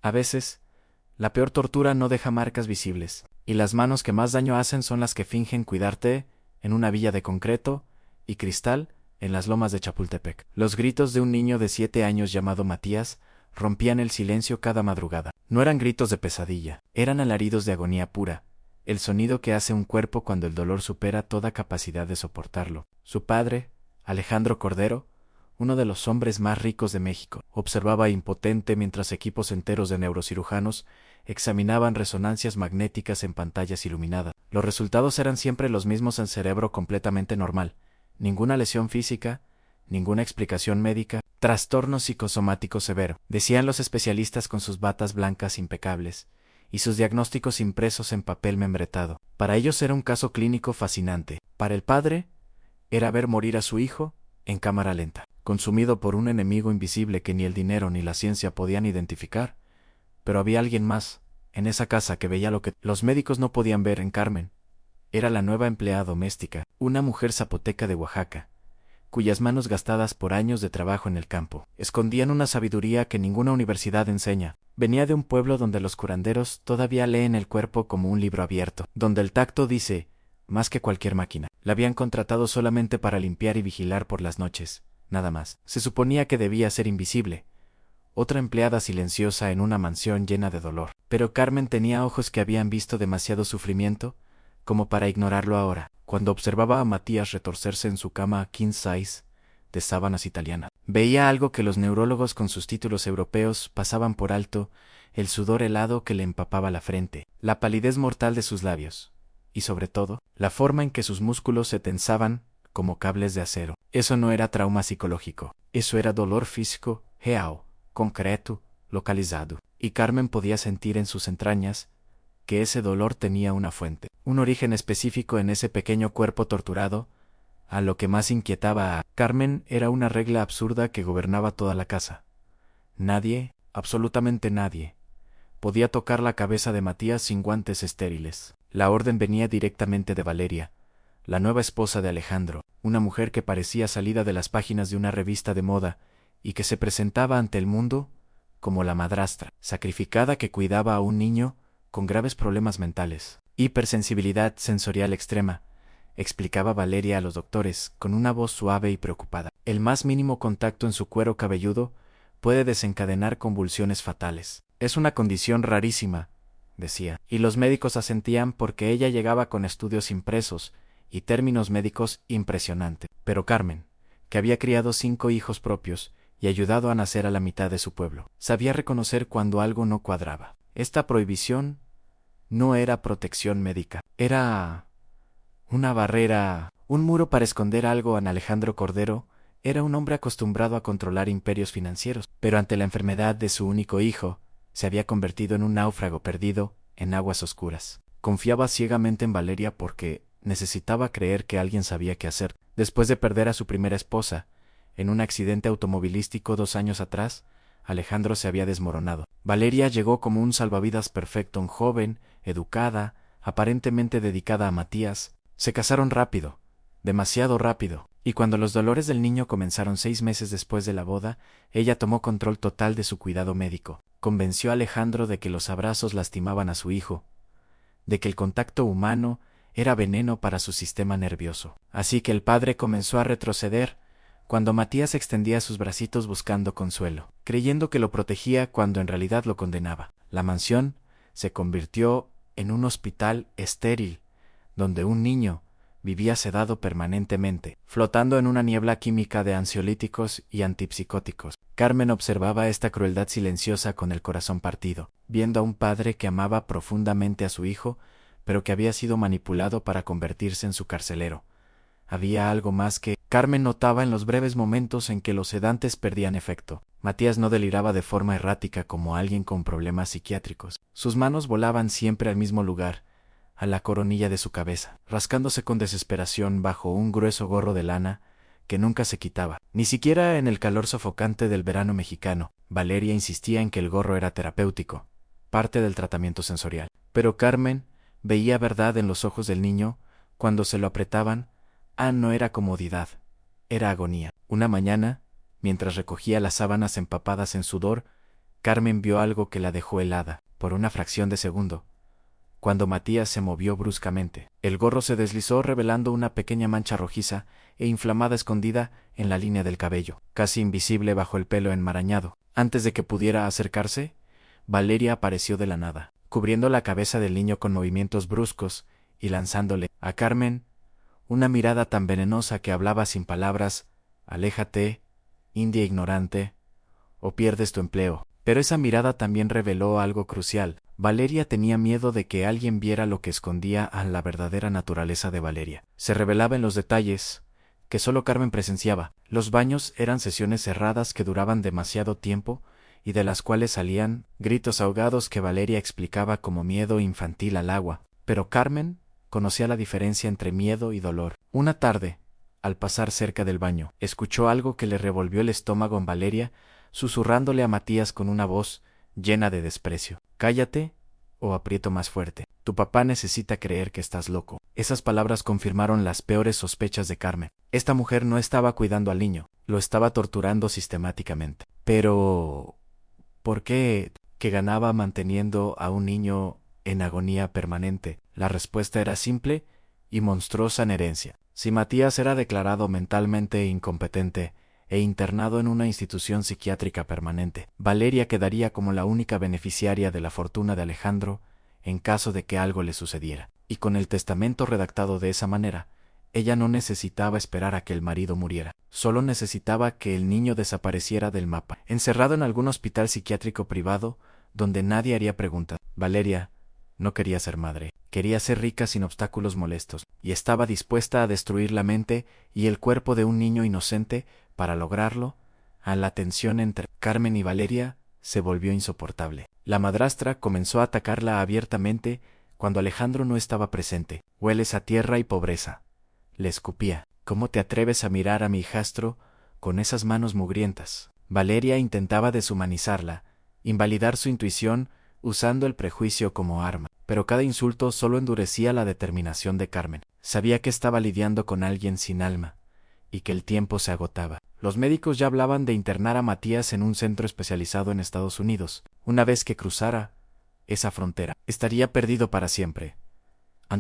A veces, la peor tortura no deja marcas visibles, y las manos que más daño hacen son las que fingen cuidarte en una villa de concreto y cristal en las lomas de Chapultepec. Los gritos de un niño de 7 años llamado Matías rompían el silencio cada madrugada. No eran gritos de pesadilla, eran alaridos de agonía pura, el sonido que hace un cuerpo cuando el dolor supera toda capacidad de soportarlo. Su padre, Alejandro Cordero, uno de los hombres más ricos de México, observaba impotente mientras equipos enteros de neurocirujanos examinaban resonancias magnéticas en pantallas iluminadas. Los resultados eran siempre los mismos en cerebro completamente normal. Ninguna lesión física, ninguna explicación médica, trastorno psicosomático severo, decían los especialistas con sus batas blancas impecables y sus diagnósticos impresos en papel membretado. Para ellos era un caso clínico fascinante. Para el padre, era ver morir a su hijo en cámara lenta, consumido por un enemigo invisible que ni el dinero ni la ciencia podían identificar. Pero había alguien más en esa casa que veía lo que los médicos no podían ver en Carmen. Era la nueva empleada doméstica, una mujer zapoteca de Oaxaca, cuyas manos gastadas por años de trabajo en el campo escondían una sabiduría que ninguna universidad enseña. Venía de un pueblo donde los curanderos todavía leen el cuerpo como un libro abierto, donde el tacto dice más que cualquier máquina. La habían contratado solamente para limpiar y vigilar por las noches, nada más. Se suponía que debía ser invisible, otra empleada silenciosa en una mansión llena de dolor. Pero Carmen tenía ojos que habían visto demasiado sufrimiento como para ignorarlo ahora, cuando observaba a Matías retorcerse en su cama king size de sábanas italianas. Veía algo que los neurólogos con sus títulos europeos pasaban por alto: el sudor helado que le empapaba la frente, la palidez mortal de sus labios, y sobre todo, la forma en que sus músculos se tensaban como cables de acero. Eso no era trauma psicológico, eso era dolor físico, real, concreto, localizado. Y Carmen podía sentir en sus entrañas que ese dolor tenía una fuente, un origen específico en ese pequeño cuerpo torturado. A lo que más inquietaba a Carmen era una regla absurda que gobernaba toda la casa. Nadie, absolutamente nadie, podía tocar la cabeza de Matías sin guantes estériles. La orden venía directamente de Valeria, la nueva esposa de Alejandro, una mujer que parecía salida de las páginas de una revista de moda y que se presentaba ante el mundo como la madrastra sacrificada que cuidaba a un niño con graves problemas mentales. Hipersensibilidad sensorial extrema, explicaba Valeria a los doctores, con una voz suave y preocupada. El más mínimo contacto en su cuero cabelludo puede desencadenar convulsiones fatales. Es una condición rarísima, decía, y los médicos asentían porque ella llegaba con estudios impresos y términos médicos impresionantes. Pero Carmen, que había criado 5 hijos propios y ayudado a nacer a la mitad de su pueblo, sabía reconocer cuando algo no cuadraba. Esta prohibición no era protección médica, era una barrera, un muro para esconder algo. En Alejandro Cordero era un hombre acostumbrado a controlar imperios financieros, pero ante la enfermedad de su único hijo, se había convertido en un náufrago perdido en aguas oscuras. Confiaba ciegamente en Valeria porque necesitaba creer que alguien sabía qué hacer. Después de perder a su primera esposa, en un accidente automovilístico 2 años atrás, Alejandro se había desmoronado. Valeria llegó como un salvavidas perfecto, un joven, educada, aparentemente dedicada a Matías. Se casaron rápido, demasiado rápido, y cuando los dolores del niño comenzaron 6 meses después de la boda, ella tomó control total de su cuidado médico. Convenció a Alejandro de que los abrazos lastimaban a su hijo, de que el contacto humano era veneno para su sistema nervioso. Así que el padre comenzó a retroceder cuando Matías extendía sus bracitos buscando consuelo, creyendo que lo protegía cuando en realidad lo condenaba. La mansión se convirtió en un hospital estéril, donde un niño vivía sedado permanentemente, flotando en una niebla química de ansiolíticos y antipsicóticos. Carmen observaba esta crueldad silenciosa con el corazón partido, viendo a un padre que amaba profundamente a su hijo, pero que había sido manipulado para convertirse en su carcelero. Había algo más que Carmen notaba en los breves momentos en que los sedantes perdían efecto. Matías no deliraba de forma errática como alguien con problemas psiquiátricos. Sus manos volaban siempre al mismo lugar, a la coronilla de su cabeza, rascándose con desesperación bajo un grueso gorro de lana que nunca se quitaba, ni siquiera en el calor sofocante del verano mexicano. Valeria insistía en que el gorro era terapéutico, parte del tratamiento sensorial. Pero Carmen veía verdad en los ojos del niño cuando se lo apretaban. No era comodidad, era agonía. Una mañana, mientras recogía las sábanas empapadas en sudor, Carmen vio algo que la dejó helada, por una fracción de segundo. Cuando Matías se movió bruscamente, el gorro se deslizó revelando una pequeña mancha rojiza e inflamada escondida en la línea del cabello, casi invisible bajo el pelo enmarañado. Antes de que pudiera acercarse, Valeria apareció de la nada, cubriendo la cabeza del niño con movimientos bruscos y lanzándole a Carmen una mirada tan venenosa que hablaba sin palabras: «Aléjate, india ignorante, o pierdes tu empleo». Pero esa mirada también reveló algo crucial. Valeria tenía miedo de que alguien viera lo que escondía a la verdadera naturaleza de Valeria. Se revelaba en los detalles que solo Carmen presenciaba. Los baños eran sesiones cerradas que duraban demasiado tiempo y de las cuales salían gritos ahogados que Valeria explicaba como miedo infantil al agua. Pero Carmen conocía la diferencia entre miedo y dolor. Una tarde, al pasar cerca del baño, escuchó algo que le revolvió el estómago en Valeria, susurrándole a Matías con una voz llena de desprecio: «Cállate o aprieto más fuerte. Tu papá necesita creer que estás loco». Esas palabras confirmaron las peores sospechas de Carmen. Esta mujer no estaba cuidando al niño, lo estaba torturando sistemáticamente. Pero ¿por qué? ¿Qué ganaba manteniendo a un niño en agonía permanente? La respuesta era simple y monstruosa en herencia. Si Matías era declarado mentalmente incompetente e internado en una institución psiquiátrica permanente, Valeria quedaría como la única beneficiaria de la fortuna de Alejandro en caso de que algo le sucediera. Y con el testamento redactado de esa manera, ella no necesitaba esperar a que el marido muriera. Solo necesitaba que el niño desapareciera del mapa, encerrado en algún hospital psiquiátrico privado donde nadie haría preguntas. Valeria no quería ser madre, quería ser rica sin obstáculos molestos, y estaba dispuesta a destruir la mente y el cuerpo de un niño inocente para lograrlo. A la tensión entre Carmen y Valeria se volvió insoportable. La madrastra comenzó a atacarla abiertamente cuando Alejandro no estaba presente. «Hueles a tierra y pobreza», le escupía. «¿Cómo te atreves a mirar a mi hijastro con esas manos mugrientas?» Valeria intentaba deshumanizarla, invalidar su intuición usando el prejuicio como arma, pero cada insulto solo endurecía la determinación de Carmen. Sabía que estaba lidiando con alguien sin alma y que el tiempo se agotaba. Los médicos ya hablaban de internar a Matías en un centro especializado en Estados Unidos. Una vez que cruzara esa frontera, estaría perdido para siempre.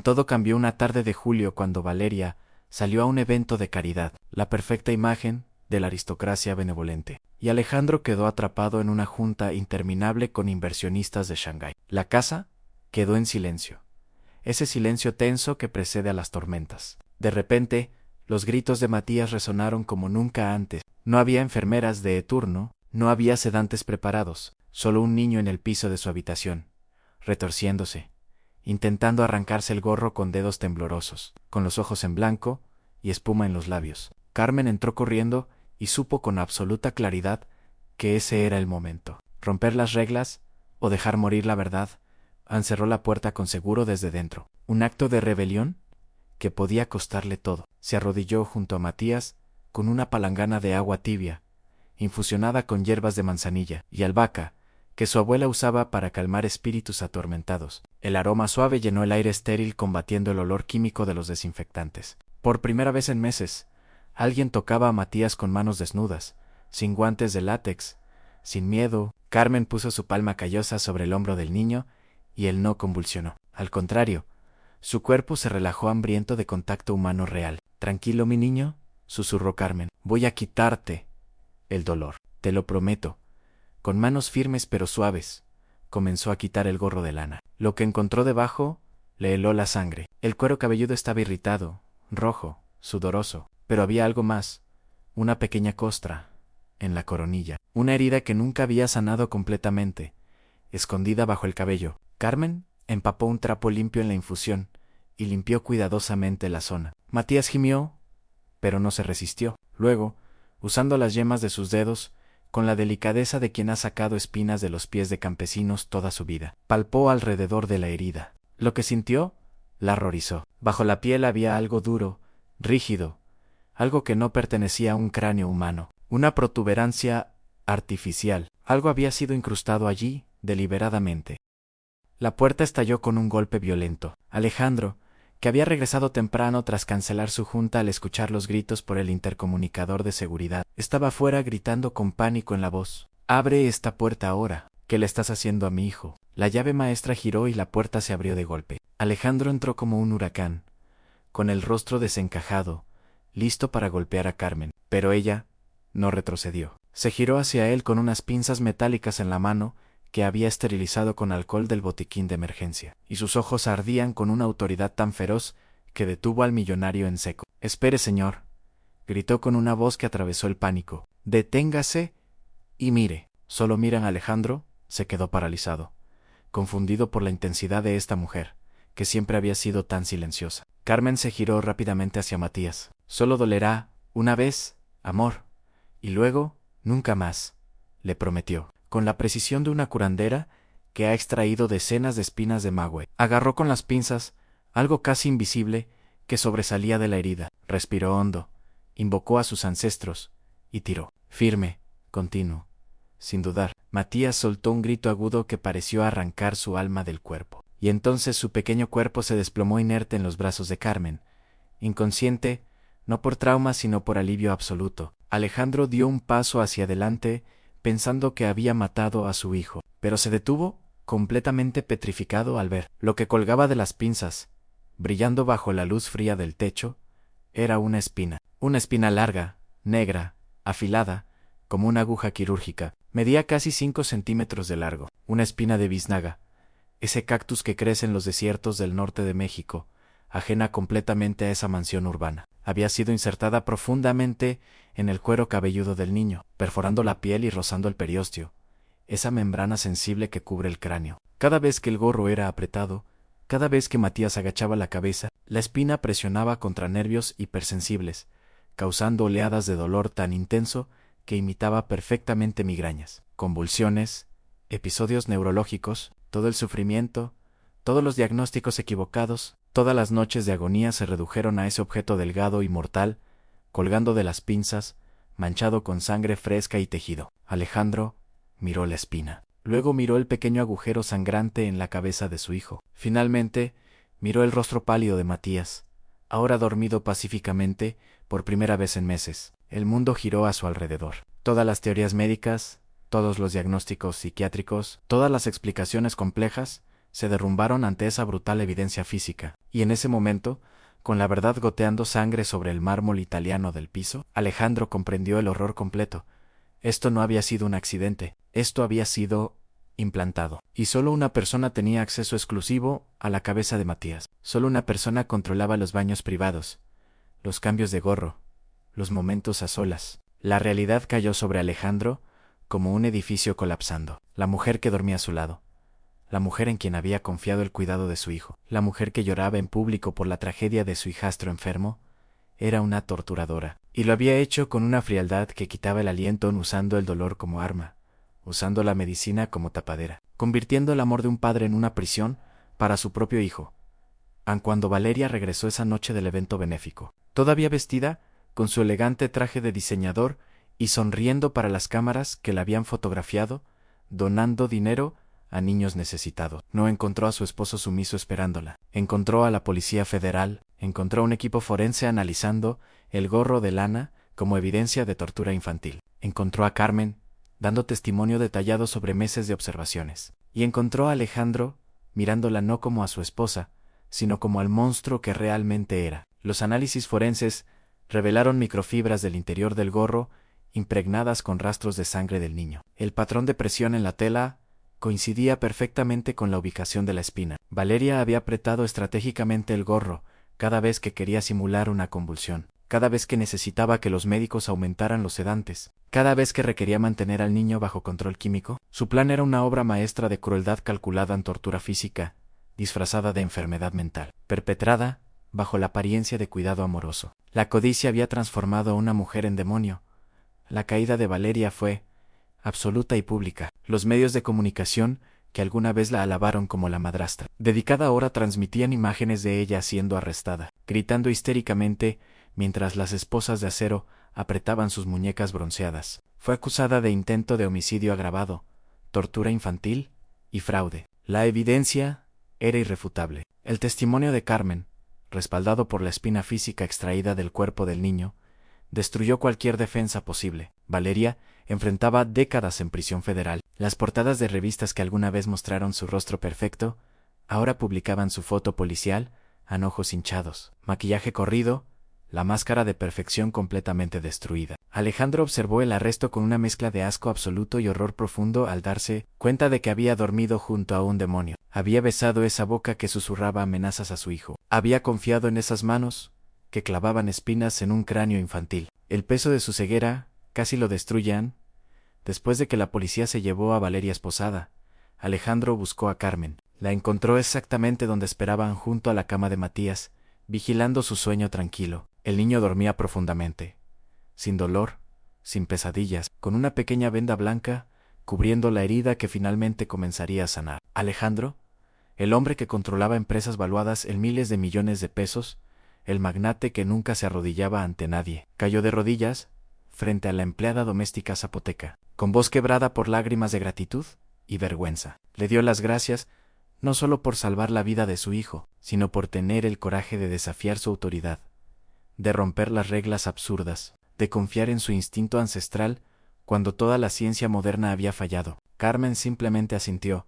Todo cambió una tarde de julio cuando Valeria salió a un evento de caridad, la perfecta imagen de la aristocracia benevolente, y Alejandro quedó atrapado en una junta interminable con inversionistas de Shanghái. La casa quedó en silencio, ese silencio tenso que precede a las tormentas. De repente, los gritos de Matías resonaron como nunca antes. No había enfermeras de turno, no había sedantes preparados, solo un niño en el piso de su habitación, retorciéndose, intentando arrancarse el gorro con dedos temblorosos, con los ojos en blanco y espuma en los labios. Carmen entró corriendo y supo con absoluta claridad que ese era el momento. Romper las reglas o dejar morir la verdad. Cerró la puerta con seguro desde dentro. Un acto de rebelión que podía costarle todo. Se arrodilló junto a Matías con una palangana de agua tibia, infusionada con hierbas de manzanilla y albahaca, que su abuela usaba para calmar espíritus atormentados. El aroma suave llenó el aire estéril combatiendo el olor químico de los desinfectantes. Por primera vez en meses, alguien tocaba a Matías con manos desnudas, sin guantes de látex, sin miedo. Carmen puso su palma callosa sobre el hombro del niño y él no convulsionó. Al contrario, su cuerpo se relajó hambriento de contacto humano real. «Tranquilo, mi niño», susurró Carmen. «Voy a quitarte el dolor, te lo prometo». Con manos firmes pero suaves, comenzó a quitar el gorro de lana. Lo que encontró debajo le heló la sangre. El cuero cabelludo estaba irritado, rojo, sudoroso, pero había algo más, una pequeña costra en la coronilla, una herida que nunca había sanado completamente, escondida bajo el cabello. Carmen empapó un trapo limpio en la infusión y limpió cuidadosamente la zona. Matías gimió, pero no se resistió. Luego, usando las yemas de sus dedos, con la delicadeza de quien ha sacado espinas de los pies de campesinos toda su vida, palpó alrededor de la herida. Lo que sintió la horrorizó. Bajo la piel había algo duro, rígido, algo que no pertenecía a un cráneo humano, una protuberancia artificial. Algo había sido incrustado allí, deliberadamente. La puerta estalló con un golpe violento. Alejandro, que había regresado temprano tras cancelar su junta al escuchar los gritos por el intercomunicador de seguridad, estaba fuera gritando con pánico en la voz. «Abre esta puerta ahora». ¿Qué le estás haciendo a mi hijo? La llave maestra giró y la puerta se abrió de golpe. Alejandro entró como un huracán, con el rostro desencajado, listo para golpear a Carmen. Pero ella no retrocedió. Se giró hacia él con unas pinzas metálicas en la mano que había esterilizado con alcohol del botiquín de emergencia, y sus ojos ardían con una autoridad tan feroz que detuvo al millonario en seco. «Espere, señor», gritó con una voz que atravesó el pánico. «Deténgase y mire». Solo miran a Alejandro, se quedó paralizado, confundido por la intensidad de esta mujer, que siempre había sido tan silenciosa. Carmen se giró rápidamente hacia Matías. «Solo dolerá una vez, amor, y luego nunca más», le prometió, con la precisión de una curandera que ha extraído decenas de espinas de maguey. Agarró con las pinzas algo casi invisible que sobresalía de la herida, respiró hondo, invocó a sus ancestros y tiró. Firme, continuo, sin dudar. Matías soltó un grito agudo que pareció arrancar su alma del cuerpo, y entonces su pequeño cuerpo se desplomó inerte en los brazos de Carmen, inconsciente, no por trauma sino por alivio absoluto. Alejandro dio un paso hacia adelante, pensando que había matado a su hijo, pero se detuvo, completamente petrificado al ver lo que colgaba de las pinzas, brillando bajo la luz fría del techo. Era una espina larga, negra, afilada, como una aguja quirúrgica. Medía casi 5 centímetros de largo. Una espina de biznaga, ese cactus que crece en los desiertos del norte de México, ajena completamente a esa mansión urbana. Había sido insertada profundamente en el cuero cabelludo del niño, perforando la piel y rozando el periósteo, esa membrana sensible que cubre el cráneo. Cada vez que el gorro era apretado, cada vez que Matías agachaba la cabeza, la espina presionaba contra nervios hipersensibles, causando oleadas de dolor tan intenso que imitaba perfectamente migrañas, convulsiones, episodios neurológicos, todo el sufrimiento, todos los diagnósticos equivocados, todas las noches de agonía se redujeron a ese objeto delgado y mortal, colgando de las pinzas, manchado con sangre fresca y tejido. Alejandro miró la espina. Luego miró el pequeño agujero sangrante en la cabeza de su hijo. Finalmente, miró el rostro pálido de Matías, ahora dormido pacíficamente por primera vez en meses. El mundo giró a su alrededor. Todas las teorías médicas, todos los diagnósticos psiquiátricos, todas las explicaciones complejas, se derrumbaron ante esa brutal evidencia física. Y en ese momento, con la verdad goteando sangre sobre el mármol italiano del piso, Alejandro comprendió el horror completo. Esto no había sido un accidente, esto había sido implantado. Y solo una persona tenía acceso exclusivo a la cabeza de Matías. Solo una persona controlaba los baños privados, los cambios de gorro, los momentos a solas. La realidad cayó sobre Alejandro como un edificio colapsando. La mujer que dormía a su lado, la mujer en quien había confiado el cuidado de su hijo, la mujer que lloraba en público por la tragedia de su hijastro enfermo, era una torturadora, y lo había hecho con una frialdad que quitaba el aliento, usando el dolor como arma, usando la medicina como tapadera, convirtiendo el amor de un padre en una prisión para su propio hijo. Aun cuando Valeria regresó esa noche del evento benéfico, todavía vestida, con su elegante traje de diseñador y sonriendo para las cámaras que la habían fotografiado, donando dinero a niños necesitados. No encontró a su esposo sumiso esperándola. Encontró a la Policía Federal, encontró un equipo forense analizando el gorro de lana como evidencia de tortura infantil. Encontró a Carmen, dando testimonio detallado sobre meses de observaciones. Y encontró a Alejandro, mirándola no como a su esposa, sino como al monstruo que realmente era. Los análisis forenses revelaron microfibras del interior del gorro impregnadas con rastros de sangre del niño. El patrón de presión en la tela coincidía perfectamente con la ubicación de la espina. Valeria había apretado estratégicamente el gorro cada vez que quería simular una convulsión, cada vez que necesitaba que los médicos aumentaran los sedantes, cada vez que requería mantener al niño bajo control químico. Su plan era una obra maestra de crueldad calculada en tortura física, disfrazada de enfermedad mental, perpetrada bajo la apariencia de cuidado amoroso. La codicia había transformado a una mujer en demonio. La caída de Valeria fue absoluta y pública. Los medios de comunicación, que alguna vez la alabaron como la madrastra, dedicada ahora transmitían imágenes de ella siendo arrestada, gritando histéricamente mientras las esposas de acero apretaban sus muñecas bronceadas. Fue acusada de intento de homicidio agravado, tortura infantil y fraude. La evidencia era irrefutable. El testimonio de Carmen, respaldado por la espina física extraída del cuerpo del niño, destruyó cualquier defensa posible. Valeria enfrentaba décadas en prisión federal. Las portadas de revistas que alguna vez mostraron su rostro perfecto, ahora publicaban su foto policial, anojos hinchados, maquillaje corrido, la máscara de perfección completamente destruida. Alejandro observó el arresto con una mezcla de asco absoluto y horror profundo al darse cuenta de que había dormido junto a un demonio. Había besado esa boca que susurraba amenazas a su hijo. Había confiado en esas manos que clavaban espinas en un cráneo infantil. El peso de su ceguera casi lo destruían. Después de que la policía se llevó a Valeria esposada, Alejandro buscó a Carmen. La encontró exactamente donde esperaban, junto a la cama de Matías, vigilando su sueño tranquilo. El niño dormía profundamente, sin dolor, sin pesadillas, con una pequeña venda blanca cubriendo la herida que finalmente comenzaría a sanar. Alejandro, el hombre que controlaba empresas valuadas en miles de millones de pesos, el magnate que nunca se arrodillaba ante nadie, cayó de rodillas frente a la empleada doméstica zapoteca, con voz quebrada por lágrimas de gratitud y vergüenza. Le dio las gracias no solo por salvar la vida de su hijo, sino por tener el coraje de desafiar su autoridad, de romper las reglas absurdas, de confiar en su instinto ancestral cuando toda la ciencia moderna había fallado. Carmen simplemente asintió,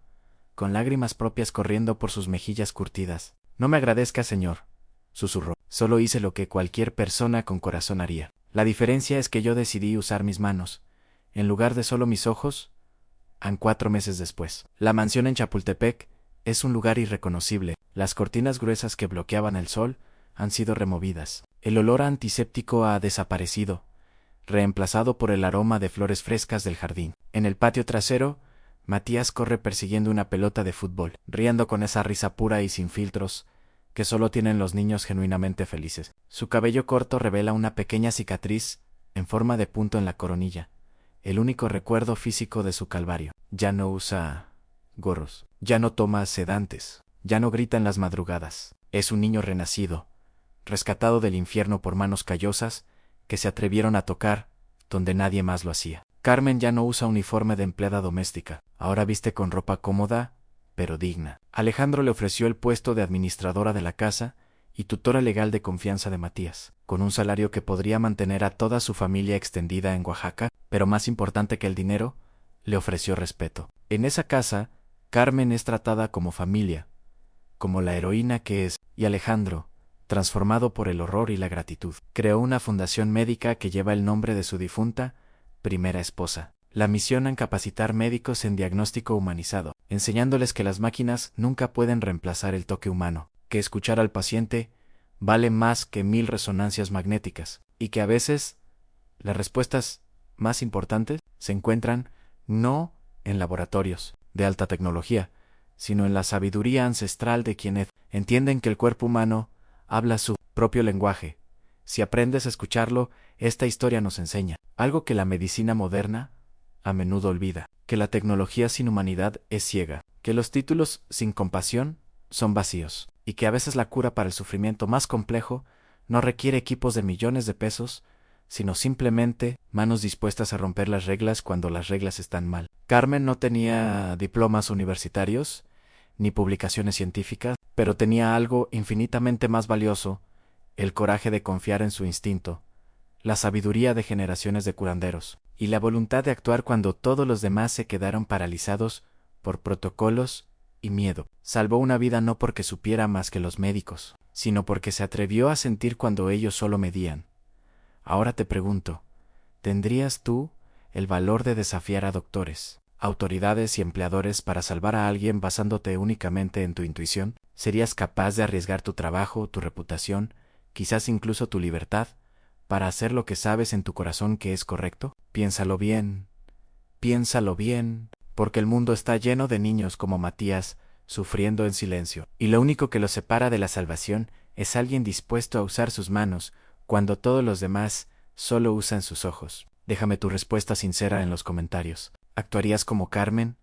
con lágrimas propias corriendo por sus mejillas curtidas. «No me agradezca, señor», susurró. «Solo hice lo que cualquier persona con corazón haría. La diferencia es que yo decidí usar mis manos, en lugar de solo mis ojos». 4 meses después. La mansión en Chapultepec es un lugar irreconocible. Las cortinas gruesas que bloqueaban el sol han sido removidas. El olor antiséptico ha desaparecido, reemplazado por el aroma de flores frescas del jardín. En el patio trasero, Matías corre persiguiendo una pelota de fútbol, riendo con esa risa pura y sin filtros que solo tienen los niños genuinamente felices. Su cabello corto revela una pequeña cicatriz en forma de punto en la coronilla, el único recuerdo físico de su calvario. Ya no usa gorros, ya no toma sedantes, ya no grita en las madrugadas. Es un niño renacido, rescatado del infierno por manos callosas que se atrevieron a tocar donde nadie más lo hacía. Carmen ya no usa uniforme de empleada doméstica, ahora viste con ropa cómoda, pero digna. Alejandro le ofreció el puesto de administradora de la casa y tutora legal de confianza de Matías, con un salario que podría mantener a toda su familia extendida en Oaxaca, pero más importante que el dinero, le ofreció respeto. En esa casa, Carmen es tratada como familia, como la heroína que es, y Alejandro, transformado por el horror y la gratitud, creó una fundación médica que lleva el nombre de su difunta primera esposa. La misión en capacitar médicos en diagnóstico humanizado, enseñándoles que las máquinas nunca pueden reemplazar el toque humano, que escuchar al paciente vale más que 1000 resonancias magnéticas, y que a veces las respuestas más importantes se encuentran no en laboratorios de alta tecnología, sino en la sabiduría ancestral de quienes entienden que el cuerpo humano habla su propio lenguaje. Si aprendes a escucharlo, esta historia nos enseña algo que la medicina moderna a menudo olvida: que la tecnología sin humanidad es ciega, que los títulos sin compasión son vacíos, y que a veces la cura para el sufrimiento más complejo no requiere equipos de millones de pesos, sino simplemente manos dispuestas a romper las reglas cuando las reglas están mal. Carmen no tenía diplomas universitarios ni publicaciones científicas, pero tenía algo infinitamente más valioso: el coraje de confiar en su instinto, la sabiduría de generaciones de curanderos, y la voluntad de actuar cuando todos los demás se quedaron paralizados por protocolos y miedo. Salvó una vida no porque supiera más que los médicos, sino porque se atrevió a sentir cuando ellos solo medían. Ahora te pregunto, ¿tendrías tú el valor de desafiar a doctores, autoridades y empleadores para salvar a alguien basándote únicamente en tu intuición? ¿Serías capaz de arriesgar tu trabajo, tu reputación, quizás incluso tu libertad, para hacer lo que sabes en tu corazón que es correcto? Piénsalo bien, porque el mundo está lleno de niños como Matías, sufriendo en silencio, y lo único que los separa de la salvación es alguien dispuesto a usar sus manos cuando todos los demás solo usan sus ojos. Déjame tu respuesta sincera en los comentarios. ¿Actuarías como Carmen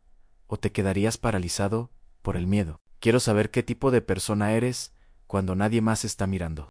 o te quedarías paralizado por el miedo? Quiero saber qué tipo de persona eres cuando nadie más está mirando.